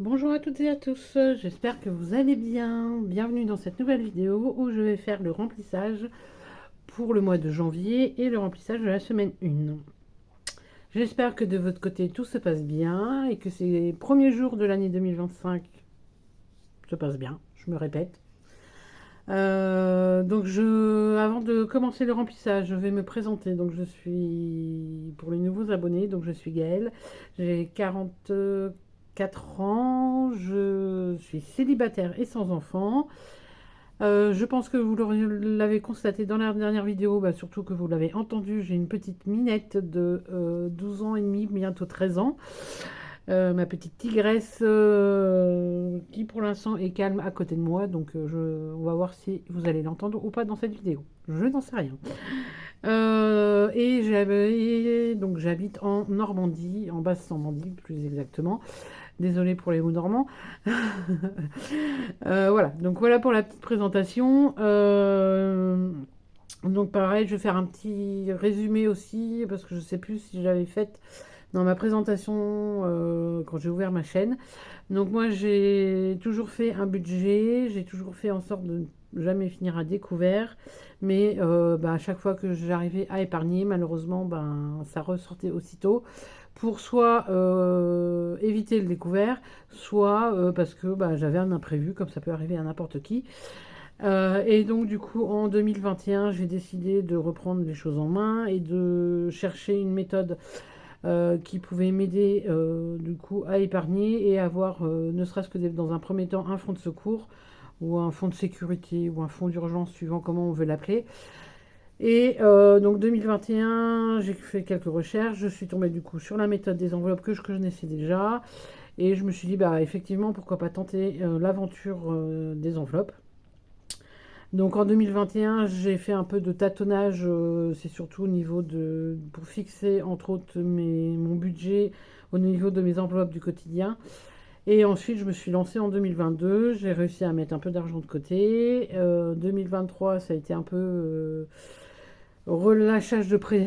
Bonjour à toutes et à tous, j'espère que vous allez bien. Bienvenue dans cette nouvelle vidéo où je vais faire le remplissage pour le mois de janvier et le remplissage de la semaine 1. J'espère que de votre côté tout se passe bien et que ces premiers jours de l'année 2025 se passent bien, je me répète. Avant de commencer le remplissage, je vais me présenter. Donc, je suis, pour les nouveaux abonnés, donc je suis Gaëlle, j'ai 44 ans, je suis célibataire et sans enfant. Je pense que vous l'avez constaté dans la dernière vidéo, surtout que vous l'avez entendu, j'ai une petite minette de 12 ans et demi, bientôt 13 ans. Ma petite tigresse qui pour l'instant est calme à côté de moi, donc on va voir si vous allez l'entendre ou pas dans cette vidéo. Je n'en sais rien. Donc j'habite en Normandie, en Basse-Normandie plus exactement. Désolée pour les mots normands. Voilà, donc voilà pour la petite présentation. Donc pareil, je vais faire un petit résumé aussi, parce que je ne sais plus si j'avais fait dans ma présentation quand j'ai ouvert ma chaîne. Donc moi j'ai toujours fait un budget, j'ai toujours fait en sorte de ne jamais finir à découvert, mais à chaque fois que j'arrivais à épargner, malheureusement ça ressortait aussitôt pour soit éviter le découvert, soit parce que j'avais un imprévu, comme ça peut arriver à n'importe qui. Et donc du coup en 2021 j'ai décidé de reprendre les choses en main et de chercher une méthode qui pouvait m'aider du coup à épargner et avoir ne serait-ce que dans un premier temps un fonds de secours ou un fonds de sécurité ou un fonds d'urgence suivant comment on veut l'appeler. Et donc 2021 j'ai fait quelques recherches, je suis tombée du coup sur la méthode des enveloppes que je connaissais déjà et je me suis dit effectivement pourquoi pas tenter l'aventure des enveloppes. Donc en 2021, j'ai fait un peu de tâtonnage, c'est surtout au niveau pour fixer entre autres mon budget au niveau de mes enveloppes du quotidien. Et ensuite, je me suis lancée en 2022, j'ai réussi à mettre un peu d'argent de côté. 2023, ça a été un peu relâchage de prêt.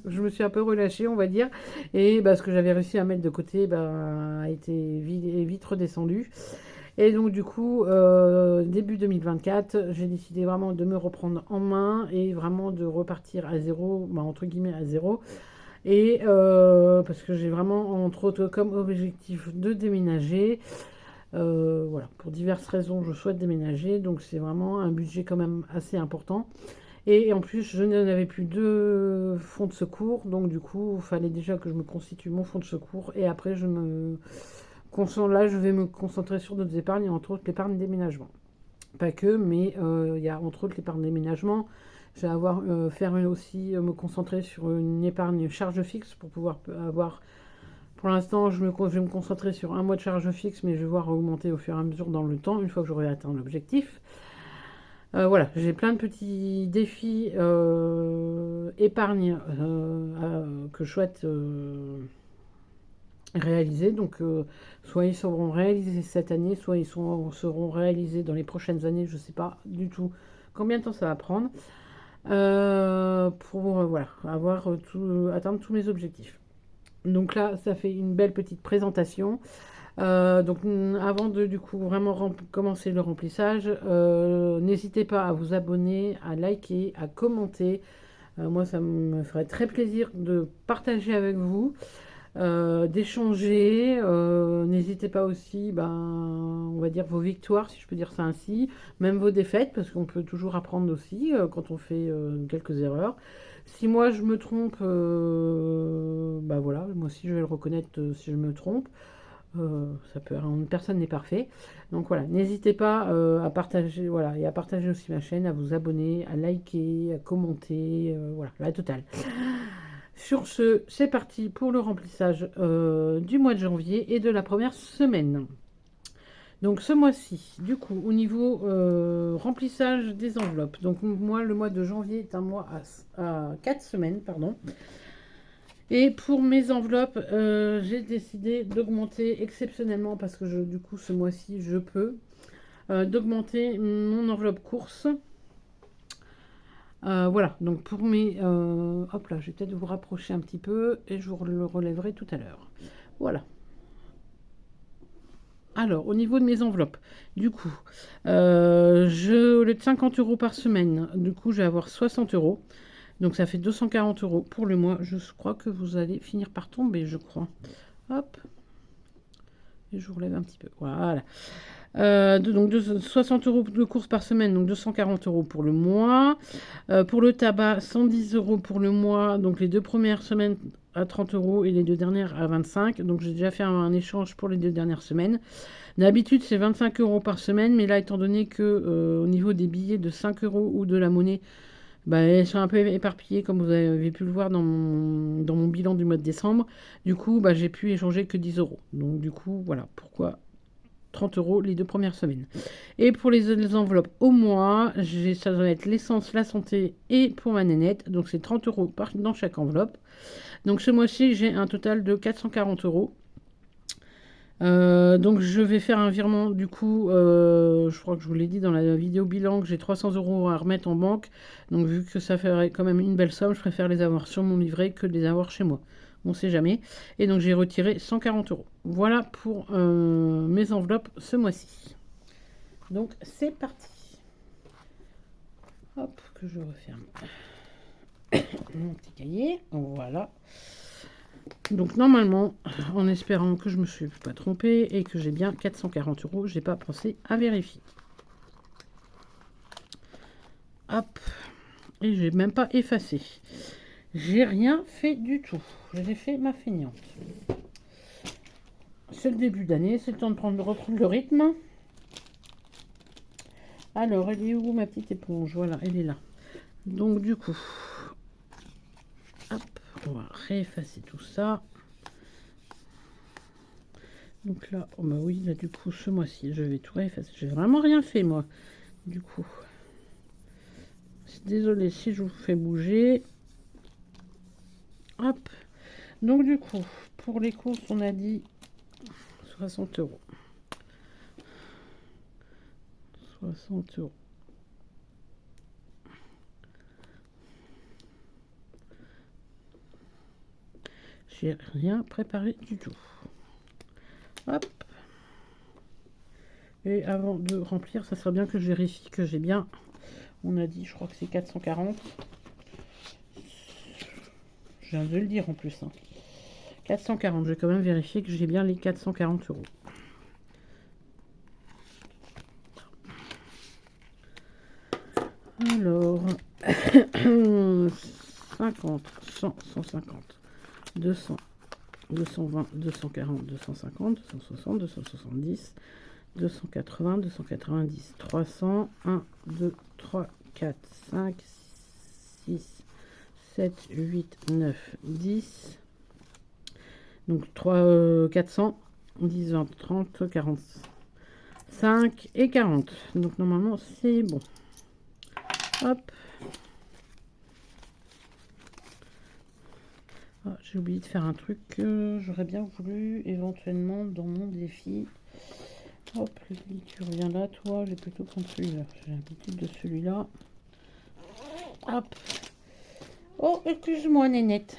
Je me suis un peu relâchée, on va dire. Et ce que j'avais réussi à mettre de côté a été vite redescendu. Et donc du coup, début 2024, j'ai décidé vraiment de me reprendre en main et vraiment de repartir à zéro, entre guillemets à zéro. Et parce que j'ai vraiment, entre autres, comme objectif de déménager. Voilà, pour diverses raisons, je souhaite déménager. Donc c'est vraiment un budget quand même assez important. Et en plus, je n'en avais plus de fonds de secours. Donc du coup, il fallait déjà que je me constitue mon fonds de secours. Et après, là, je vais me concentrer sur d'autres épargnes, entre autres l'épargne déménagement. Pas que, mais il y a entre autres l'épargne déménagement. Je vais faire aussi me concentrer sur une épargne charge fixe pour pouvoir avoir. Pour l'instant, je vais me concentrer sur un mois de charge fixe, mais je vais voir augmenter au fur et à mesure dans le temps, une fois que j'aurai atteint l'objectif. Voilà, j'ai plein de petits défis épargne que je souhaite réalisés. Donc, soit ils seront réalisés cette année, soit seront réalisés dans les prochaines années. Je ne sais pas du tout combien de temps ça va prendre pour voilà, atteindre tous mes objectifs. Donc là, ça fait une belle petite présentation. Donc avant de du coup vraiment commencer le remplissage, n'hésitez pas à vous abonner, à liker, à commenter. Moi, ça me ferait très plaisir de partager avec vous, d'échanger. N'hésitez pas aussi, on va dire vos victoires, si je peux dire ça ainsi, même vos défaites, parce qu'on peut toujours apprendre aussi quand on fait quelques erreurs. Si moi je me trompe, voilà, moi aussi je vais le reconnaître si je me trompe. Personne n'est parfait. Donc voilà, n'hésitez pas à partager, voilà, et à partager aussi ma chaîne, à vous abonner, à liker, à commenter, voilà, la totale. Sur ce, c'est parti pour le remplissage du mois de janvier et de la première semaine. Donc ce mois-ci, du coup, au niveau remplissage des enveloppes, donc moi, le mois de janvier est un mois à 4 semaines, pardon. Et pour mes enveloppes, j'ai décidé d'augmenter exceptionnellement, parce que du coup, ce mois-ci, je peux, d'augmenter mon enveloppe course. Voilà, donc pour mes... hop là, je vais peut-être vous rapprocher un petit peu et je vous le relèverai tout à l'heure. Voilà. Alors, au niveau de mes enveloppes, du coup, au lieu de 50 euros par semaine, du coup, je vais avoir 60 euros. Donc, ça fait 240 euros pour le mois. Je crois que vous allez finir par tomber, je crois. Hop, et je vous relève un petit peu. Voilà. 60 euros de courses par semaine, donc 240 euros pour le mois. Pour le tabac, 110 euros pour le mois. Donc, les 2 premières semaines à 30 euros et les 2 dernières à 25. Donc, j'ai déjà fait un échange pour les 2 dernières semaines. D'habitude, c'est 25 euros par semaine, mais là, étant donné que au niveau des billets de 5 euros ou de la monnaie, bah, elles sont un peu éparpillées, comme vous avez pu le voir dans mon bilan du mois de décembre. Du coup, bah, j'ai pu échanger que 10 euros. Donc, du coup, voilà pourquoi 30 euros les 2 premières semaines. Et pour les enveloppes au mois, ça doit être l'essence, la santé et pour ma nénette. Donc, c'est 30 euros dans chaque enveloppe. Donc, ce mois-ci, j'ai un total de 440 euros. Donc je vais faire un virement du coup, je crois que je vous l'ai dit dans la vidéo bilan que j'ai 300 euros à remettre en banque. Donc vu que ça ferait quand même une belle somme, je préfère les avoir sur mon livret que de les avoir chez moi. On sait jamais. Et donc j'ai retiré 140 euros. Voilà pour mes enveloppes ce mois-ci. Donc c'est parti. Hop, que je referme mon petit cahier. Voilà. Donc normalement, en espérant que je me suis pas trompée et que j'ai bien 440 euros, j'ai pas pensé à vérifier. Hop, et j'ai même pas effacé. J'ai rien fait du tout. J'ai fait ma feignante. C'est le début d'année, c'est le temps de reprendre le rythme. Alors, elle est où ma petite éponge? Voilà, elle est là. Donc du coup, hop, on va réeffacer tout ça. Donc là, oh bah oui, là du coup, ce mois-ci, je vais tout réeffacer. J'ai vraiment rien fait, moi, du coup. Désolée si je vous fais bouger. Hop. Donc du coup, pour les courses, on a dit 60 euros. 60 euros. J'ai rien préparé du tout. Hop. Et avant de remplir, ça serait bien que je vérifie que j'ai bien. On a dit, je crois que c'est 440. Je viens de le dire en plus. 440, je vais quand même vérifier que j'ai bien les 440 euros. Alors, 50, 100, 150, 200, 220, 240, 250, 260, 270, 280, 290, 300, 1, 2, 3, 4, 5, 6, 7, 8, 9, 10. Donc 3, 400, 10, 20, 30, 45 et 40. Donc normalement c'est bon. Hop. Ah, j'ai oublié de faire un truc que j'aurais bien voulu éventuellement dans mon défi. Hop, tu reviens là, toi, j'ai plutôt prendre celui-là. J'ai l'habitude de celui-là. Hop. Oh, excuse-moi, Nénette.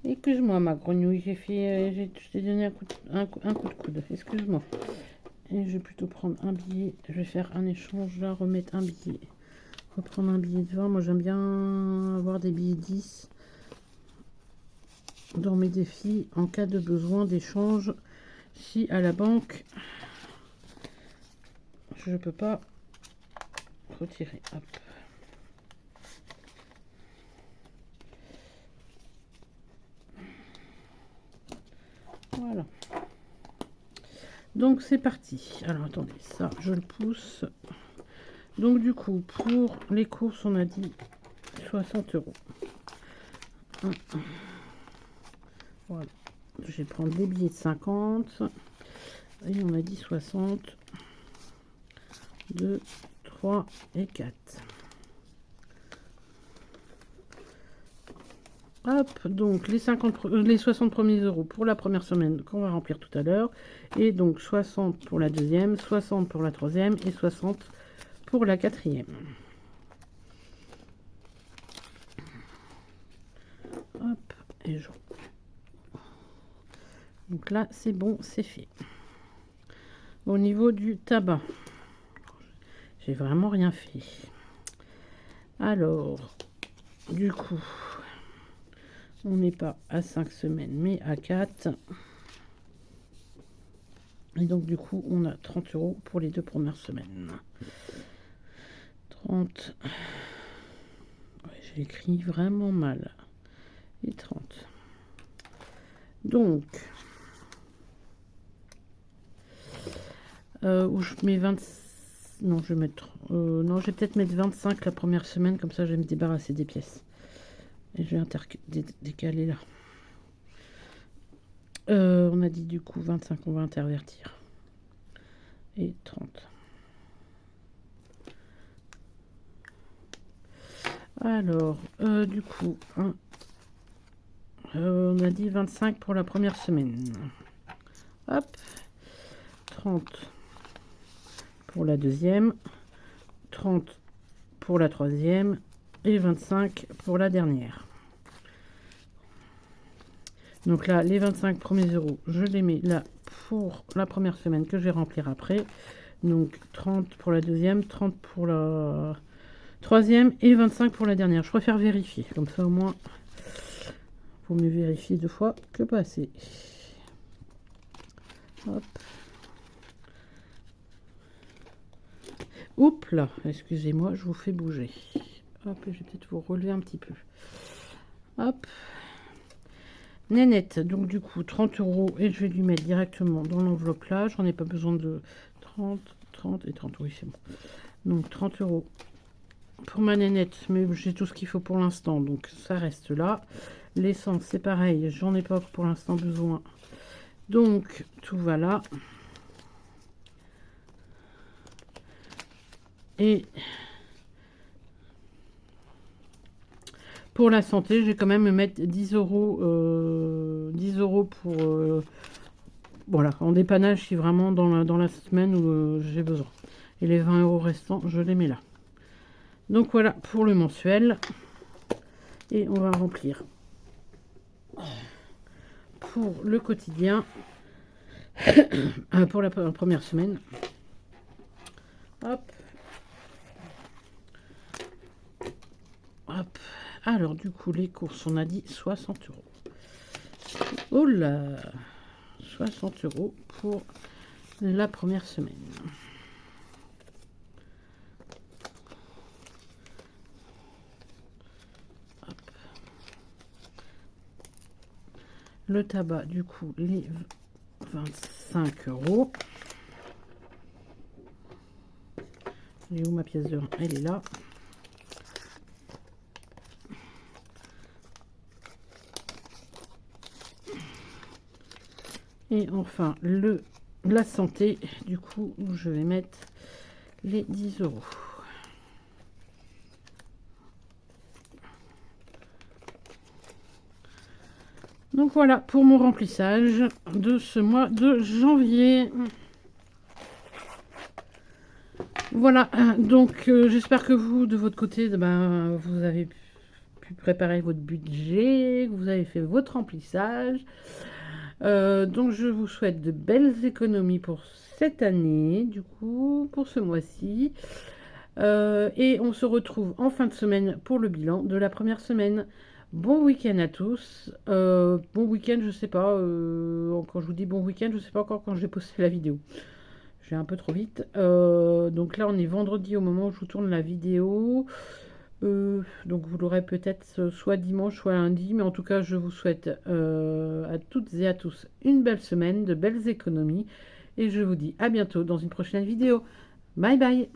Excuse-moi, ma grenouille. Je t'ai donné un coup de coude. Excuse-moi. Et je vais plutôt prendre un billet. Je vais faire un échange là, remettre un billet. Reprendre un billet de 20. Moi, j'aime bien avoir des billets 10 dans mes défis en cas de besoin d'échange. Si à la banque, je ne peux pas retirer. Hop. Voilà. Donc c'est parti. Alors attendez, ça je le pousse. Donc du coup, pour les courses, on a dit 60 euros. Voilà. Je vais prendre des billets de 50. Et on a dit 60. 2, 3 et 4. Hop, donc les 60 premiers euros pour la première semaine qu'on va remplir tout à l'heure. Et donc 60 pour la deuxième, 60 pour la troisième et 60 pour la quatrième. Hop, et je... Donc là, c'est bon, c'est fait. Au niveau du tabac, j'ai vraiment rien fait. Alors, du coup, on n'est pas à 5 semaines, mais à 4. Et donc, du coup, on a 30 € pour les 2 premières semaines. 30. Ouais, j'ai écrit vraiment mal. Et 30. Donc, où je mets 20. Non, je vais mettre. Non, je vais peut-être mettre 25 la première semaine, comme ça je vais me débarrasser des pièces. Et je vais décaler là. On a dit du coup 25, on va intervertir. Et 30. Alors, du coup, on a dit 25 pour la première semaine. Hop. 30 pour la deuxième. 30 pour la troisième. Et 25 pour la dernière. Donc là, les 25 premiers euros, je les mets là pour la première semaine que je vais remplir après. Donc 30 pour la deuxième, 30 pour la troisième et 25 pour la dernière. Je préfère vérifier, comme ça au moins, il vaut mieux vérifier 2 fois que pas assez. Hop. Oups là, excusez-moi, je vous fais bouger. Hop, je vais peut-être vous relever un petit peu. Hop. Nénette, donc du coup 30 € et je vais lui mettre directement dans l'enveloppe là. J'en ai pas besoin de 30, 30 et 30. Oui, c'est bon. Donc 30 € pour ma nénette, mais j'ai tout ce qu'il faut pour l'instant, donc ça reste là. L'essence, c'est pareil, j'en ai pas pour l'instant besoin. Donc tout va là. Et pour la santé, je vais quand même me mettre 10 €, 10 € pour voilà, en dépannage si vraiment dans la semaine où j'ai besoin. Et les 20 € restants, je les mets là. Donc voilà pour le mensuel. Et on va remplir pour le quotidien pour la première semaine. Hop. Hop. Alors du coup les courses, on a dit 60 €. Oh là, 60 € pour la première semaine. Hop. Le tabac, du coup, les 25 €. Elle est où ma pièce de 1? Elle est là. Et enfin, la santé, du coup, où je vais mettre les 10 €. Donc voilà pour mon remplissage de ce mois de janvier. Voilà, donc j'espère que vous, de votre côté, vous avez pu préparer votre budget, que vous avez fait votre remplissage. Donc je vous souhaite de belles économies pour cette année, du coup, pour ce mois-ci. Et on se retrouve en fin de semaine pour le bilan de la première semaine. Bon week-end à tous. Bon week-end, je sais pas. Quand je vous dis bon week-end, je sais pas encore quand je vais poster la vidéo. J'ai un peu trop vite. Donc là, on est vendredi au moment où je vous tourne la vidéo. Donc vous l'aurez peut-être soit dimanche, soit lundi. Mais en tout cas, je vous souhaite à toutes et à tous une belle semaine, de belles économies. Et je vous dis à bientôt dans une prochaine vidéo. Bye bye!